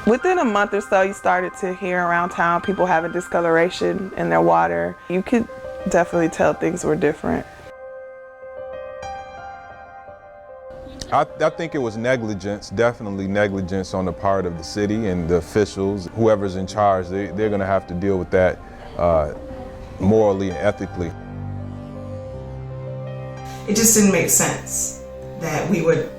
Within a month or so, you started to hear around town people having discoloration in their water. You could definitely tell things were different. I think it was negligence, definitely negligence on the part of the city and the officials. Whoever's in charge, they're going to have to deal with that morally and ethically. It just didn't make sense that we would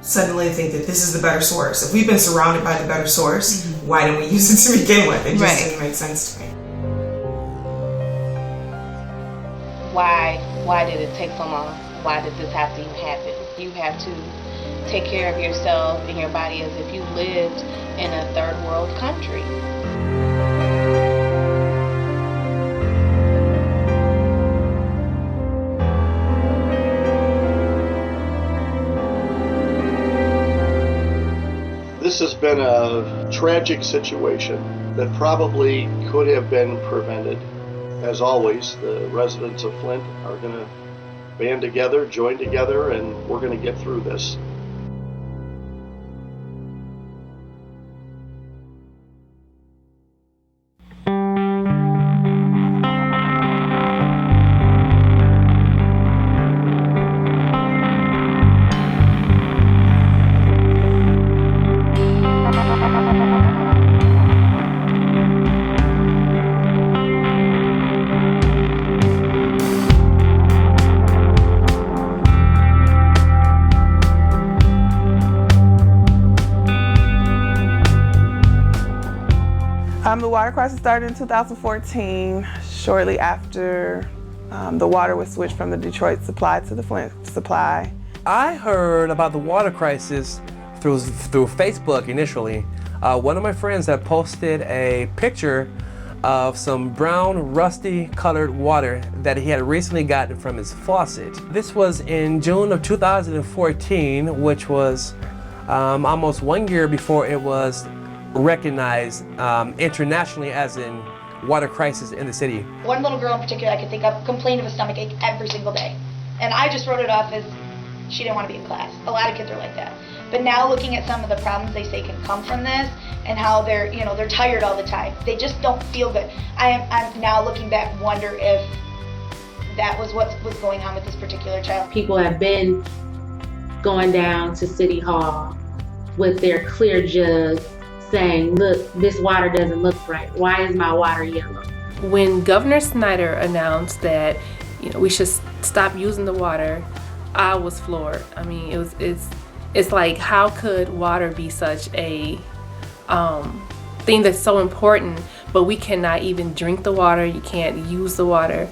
suddenly think that this is the better source. If we've been surrounded by the better source, why didn't we use it to begin with? It just didn't make sense to me. Why did it take so long? Why did this have to even happen? You have to take care of yourself and your body as if you lived in a third world country. This has been a tragic situation that probably could have been prevented. As always, the residents of Flint are going to band together, join together, and we're going to get through this. The water crisis started in 2014, shortly after the water was switched from the Detroit supply to the Flint supply. I heard about the water crisis through Facebook initially. One of my friends had posted a picture of some brown, rusty colored water that he had recently gotten from his faucet. This was in June of 2014, which was almost 1 year before it was recognized internationally as in water crisis in the city. One little girl in particular I could think of complained of a stomach ache every single day. And I just wrote it off as she didn't want to be in class. A lot of kids are like that. But now looking at some of the problems they say can come from this and how they're tired all the time. They just don't feel good. I'm now looking back, wonder if that was what was going on with this particular child. People have been going down to City Hall with their clear jug saying, look, this water doesn't look right. Why is my water yellow? When Governor Snyder announced that we should stop using the water, I was floored. I mean, it's like, how could water be such a thing that's so important, but we cannot even drink the water, you can't use the water.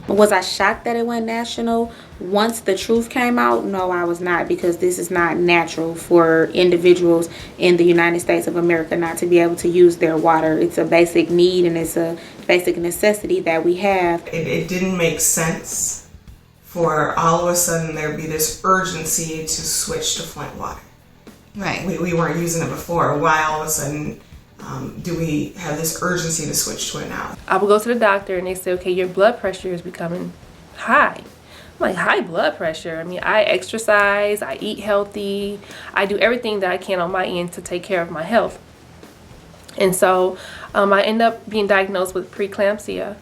Was I shocked that it went national? Once the truth came out, no, I was not, because this is not natural for individuals in the United States of America not to be able to use their water. It's a basic need and it's a basic necessity that we have. It didn't make sense for all of a sudden there be this urgency to switch to Flint water. Right. We weren't using it before. Why all of a sudden do we have this urgency to switch to it now? I would go to the doctor and they say, okay, your blood pressure is becoming high. I'm like, high blood pressure? I mean, I exercise, I eat healthy, I do everything that I can on my end to take care of my health. And so I ended up being diagnosed with preeclampsia,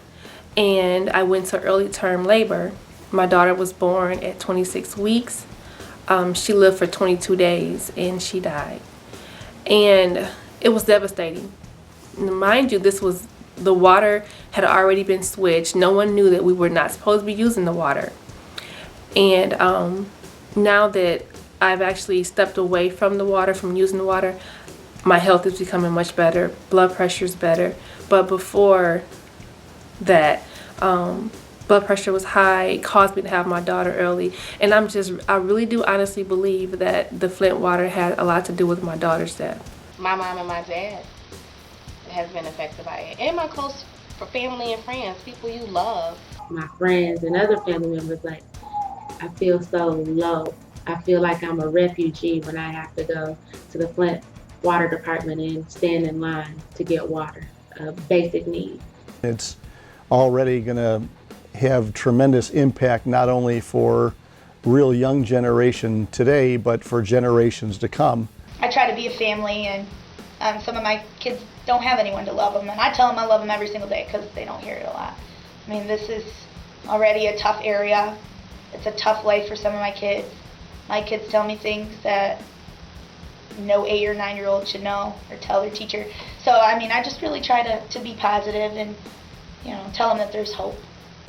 and I went to early term labor. My daughter was born at 26 weeks. She lived for 22 days and she died. And it was devastating. Mind you, the water had already been switched. No one knew that we were not supposed to be using the water. And now that I've actually stepped away from the water, from using the water, my health is becoming much better. Blood pressure is better. But before that, blood pressure was high. It caused me to have my daughter early. And I really do honestly believe that the Flint water had a lot to do with my daughter's death. My mom and my dad has been affected by it. And my close family and friends, people you love. My friends and other family members, like, I feel so low. I feel like I'm a refugee when I have to go to the Flint Water Department and stand in line to get water, a basic need. It's already going to have tremendous impact not only for real young generation today, but for generations to come. I try to be a family, and some of my kids don't have anyone to love them, and I tell them I love them every single day because they don't hear it a lot. I mean, this is already a tough area. It's a tough life for some of my kids. My kids tell me things that no 8 or 9-year-old should know or tell their teacher. So, I mean, I just really try to be positive and, you know, tell them that there's hope.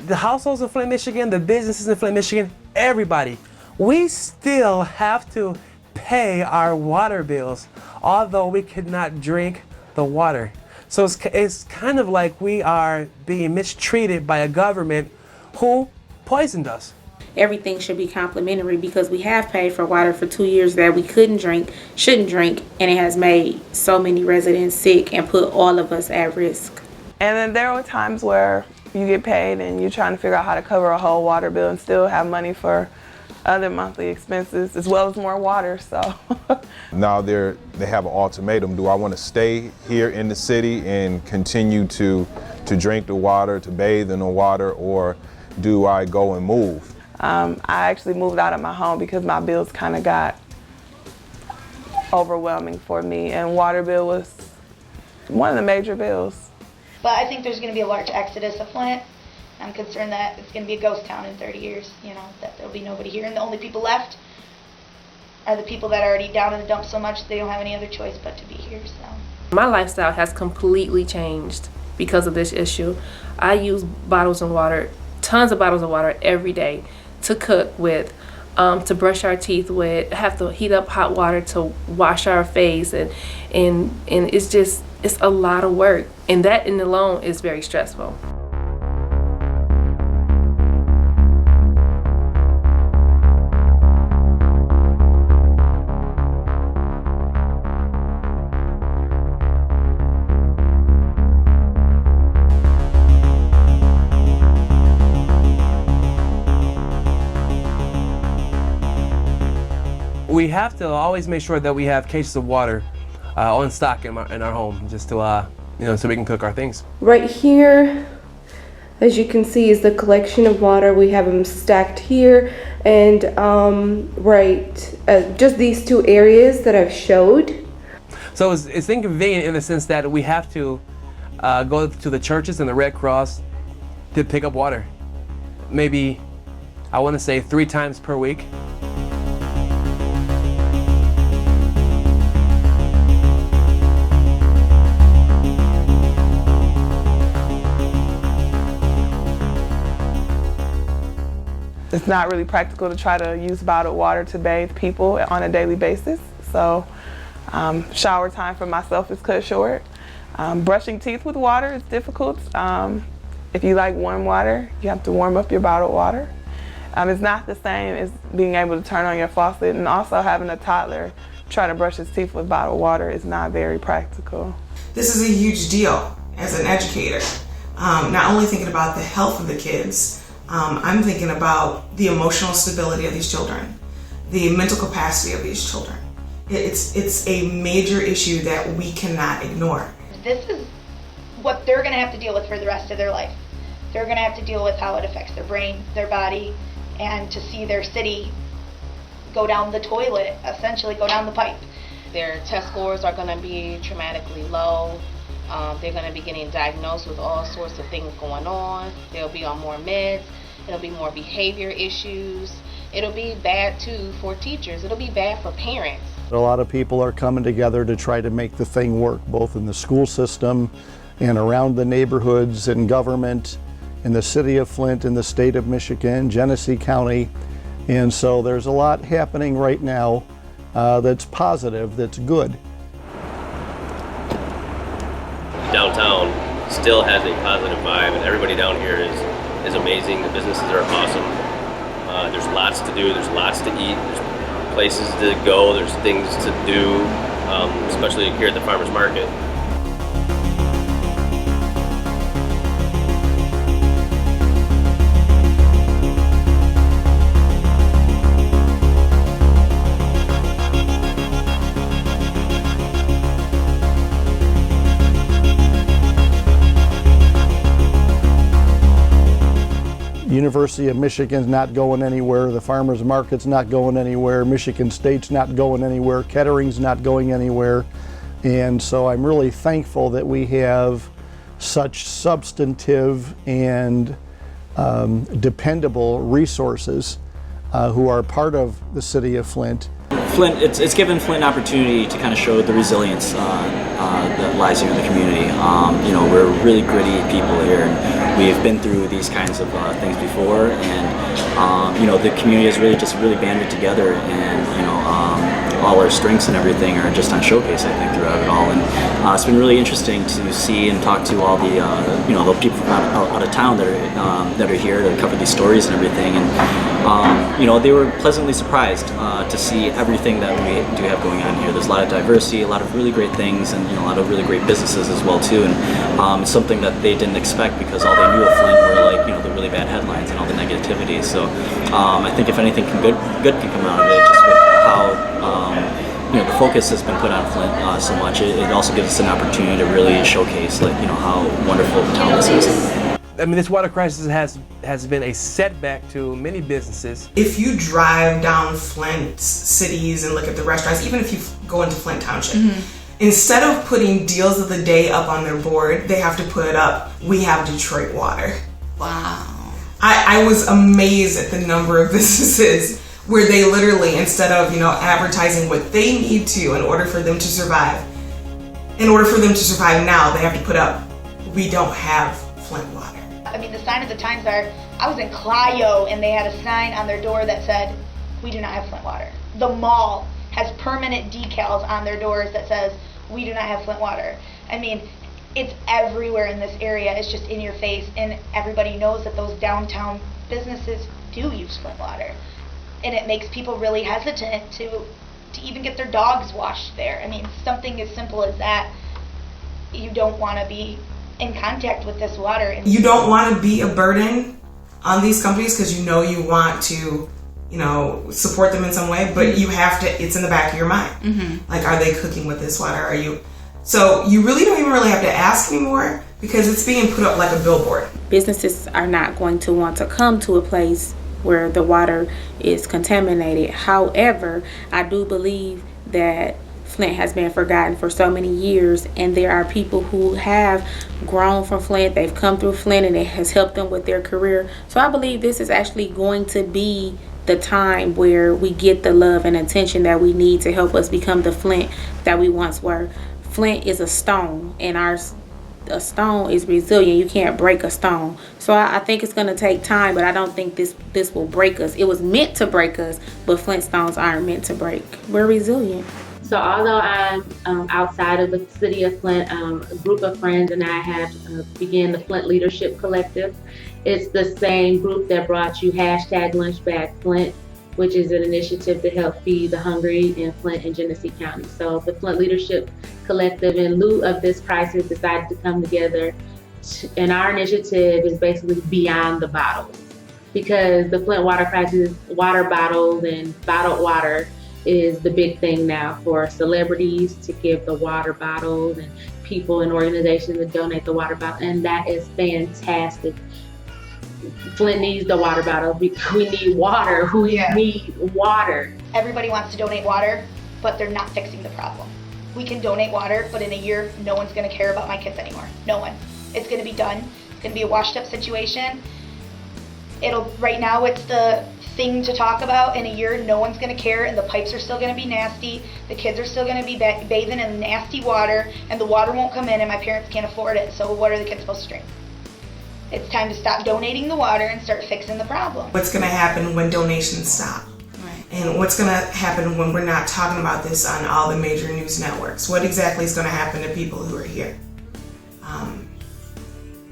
The households in Flint, Michigan, the businesses in Flint, Michigan, everybody, we still have to pay our water bills, although we could not drink the water. So it's kind of like we are being mistreated by a government who poisoned us. Everything should be complimentary because we have paid for water for 2 years that we couldn't drink, shouldn't drink, and it has made so many residents sick and put all of us at risk. And then there were times where you get paid and you're trying to figure out how to cover a whole water bill and still have money for other monthly expenses as well as more water. So Now they have an ultimatum. Do I want to stay here in the city and continue to drink the water, to bathe in the water, or do I go and move? I actually moved out of my home because my bills kind of got overwhelming for me, and water bill was one of the major bills. But I think there's going to be a large exodus of Flint. I'm concerned that it's going to be a ghost town in 30 years, you know, that there'll be nobody here. And the only people left are the people that are already down in the dumps so much they don't have any other choice but to be here. So My lifestyle has completely changed because of this issue. I use bottles of water, tons of bottles of water every day to cook with, to brush our teeth with, have to heat up hot water to wash our face, and it's a lot of work, and that in alone is very stressful. We have to always make sure that we have cases of water on stock in our home, just to so we can cook our things. Right here, as you can see, is the collection of water. We have them stacked here, and just these two areas that I've showed. So it's inconvenient in the sense that we have to go to the churches and the Red Cross to pick up water. Maybe, I want to say 3 times per week. It's not really practical to try to use bottled water to bathe people on a daily basis. So shower time for myself is cut short. Brushing teeth with water is difficult. If you like warm water, you have to warm up your bottled water. It's not the same as being able to turn on your faucet, and also having a toddler try to brush his teeth with bottled water is not very practical. This is a huge deal as an educator. Not only thinking about the health of the kids, I'm thinking about the emotional stability of these children, the mental capacity of these children. It's a major issue that we cannot ignore. this is what they're going to have to deal with for the rest of their life. They're going to have to deal with how it affects their brain, their body, and to see their city go down the toilet, essentially go down the pipe. Their test scores are going to be traumatically low. They're going to be getting diagnosed with all sorts of things going on. They'll be on more meds. It'll be more behavior issues. It'll be bad too for teachers. It'll be bad for parents. A lot of people are coming together to try to make the thing work, both in the school system and around the neighborhoods and government, in the city of Flint, in the state of Michigan, Genesee County. And so there's a lot happening right now that's positive, that's good. Downtown still has a positive vibe, and everybody down here is is amazing. The businesses are awesome. There's lots to do. There's lots to eat. There's places to go. There's things to do, especially here at the farmers market. University of Michigan's not going anywhere, the farmers market's not going anywhere, Michigan State's not going anywhere, Kettering's not going anywhere. And so I'm really thankful that we have such substantive and dependable resources who are part of the city of Flint. Flint, it's given Flint an opportunity to kind of show the resilience that lies here in the community. You know, we're really gritty people here, and we've been through these kinds of things before, and you know, the community has really banded together, and you know, all our strengths and everything are just on showcase, I think, throughout it all. And it's been really interesting to see and talk to all the you know, the people from out of town that are here to cover these stories and everything, and you know, they were pleasantly surprised to see everything that we do have going on here. There's a lot of diversity, a lot of really great things, and you know, a lot of really great businesses as well too. And it's something that they didn't expect, because all they knew of Flint were, like, you know, the really bad headlines and all the negativity. So I think if anything good can come out of it, just with how you know, the focus has been put on Flint so much, it also gives us an opportunity to really showcase, like, you know, how wonderful the town this is. I mean, this water crisis has been a setback to many businesses. If you drive down Flint cities and look at the restaurants, even if you go into Flint Township, instead of putting deals of the day up on their board, they have to put up, "We have Detroit water." Wow. I was amazed at the number of businesses where they literally, instead of, you know, advertising what they need to in order for them to survive, now, they have to put up, "We don't have Flint water." I mean, the sign of the times are, I was in Clio and they had a sign on their door that said, "We do not have Flint water." The mall has permanent decals on their doors that says, "We do not have Flint water." I mean, it's everywhere in this area. It's just in your face, and everybody knows that those downtown businesses do use Flint water. And it makes people really hesitant to even get their dogs washed there. I mean, something as simple as that. You don't want to be in contact with this water. You don't want to be a burden on these companies, because you know you want to, you know, support them in some way, but you have to, it's in the back of your mind. Like, are they cooking with this water? So you really don't even really have to ask anymore, because it's being put up like a billboard. Businesses are not going to want to come to a place where the water is contaminated. However, I do believe that Flint has been forgotten for so many years, and there are people who have grown from Flint, they've come through Flint, and it has helped them with their career. So I believe this is actually going to be the time where we get the love and attention that we need to help us become the Flint that we once were. Flint is a stone, and a stone is resilient. You can't break a stone. So I think it's going to take time, but I don't think this will break us. It was meant to break us, but Flint stones aren't meant to break. We're resilient. So although I'm outside of the city of Flint, a group of friends and I have began the Flint Leadership Collective. It's the same group that brought you #LunchBagFlint, which is an initiative to help feed the hungry in Flint and Genesee County. So the Flint Leadership Collective, in lieu of this crisis, decided to come together, and our initiative is basically beyond the bottles, because the Flint water crisis, water bottles and bottled water is the big thing now for celebrities to give the water bottles, and people and organizations to donate the water bottle, and that is fantastic. Flint needs the water bottle. We need water. We need water. Everybody wants to donate water, but they're not fixing the problem. We can donate water, but in a year, no one's going to care about my kids anymore. No one. It's going to be done. It's going to be a washed up situation. Right now it's the thing to talk about. In a year, no one's going to care, and the pipes are still going to be nasty. The kids are still going to be bathing in nasty water, and the water won't come in, and my parents can't afford it. So what are the kids supposed to drink? It's time to stop donating the water and start fixing the problem. What's going to happen when donations stop? And what's going to happen when we're not talking about this on all the major news networks? What exactly is going to happen to people who are here?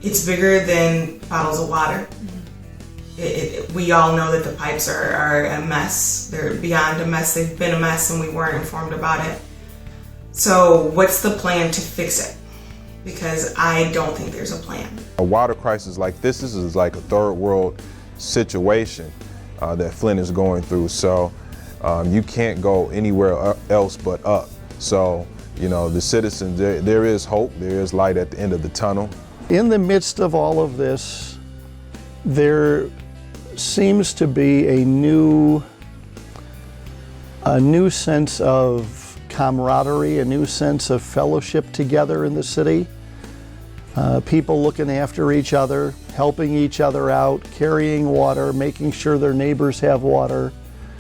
It's bigger than bottles of water. We all know that the pipes are a mess. They're beyond a mess. They've been a mess and we weren't informed about it. So what's the plan to fix it? Because I don't think there's a plan. A water crisis like this is like a third world situation that Flint is going through. So you can't go anywhere else but up. So, you know, the citizens, there is hope, there is light at the end of the tunnel. In the midst of all of this, there seems to be a new sense of camaraderie, a new sense of fellowship together in the city. People looking after each other, helping each other out, carrying water, making sure their neighbors have water.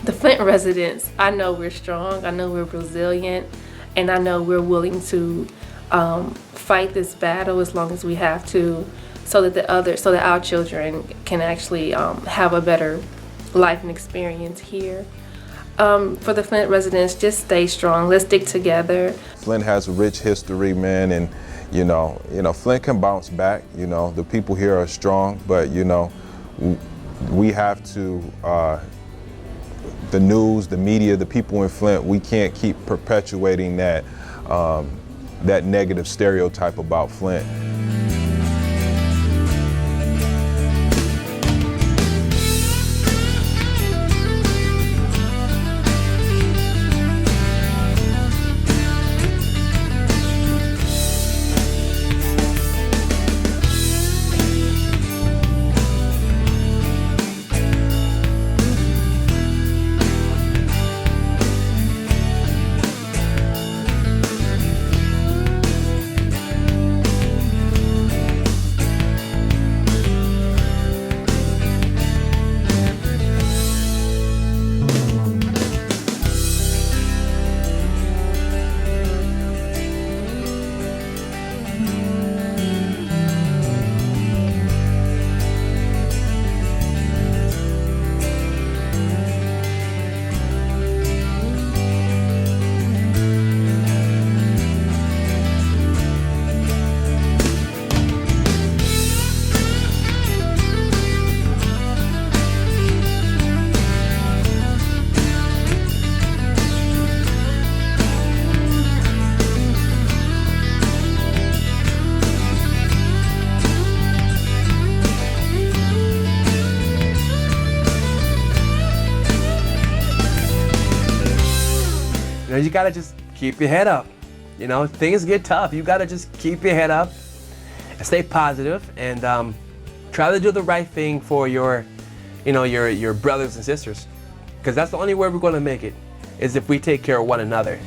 The Flint residents, I know we're strong, I know we're resilient, and I know we're willing to fight this battle as long as we have to, so that our children can actually have a better life and experience here. For the Flint residents, just stay strong. Let's stick together. Flint has a rich history, man, and you know, Flint can bounce back. You know, the people here are strong, but you know, we have to. The news, the media, the people in Flint, we can't keep perpetuating that that negative stereotype about Flint. You gotta just keep your head up. You know, things get tough. You gotta just keep your head up and stay positive and try to do the right thing for your brothers and sisters. Because that's the only way we're gonna make it, is if we take care of one another.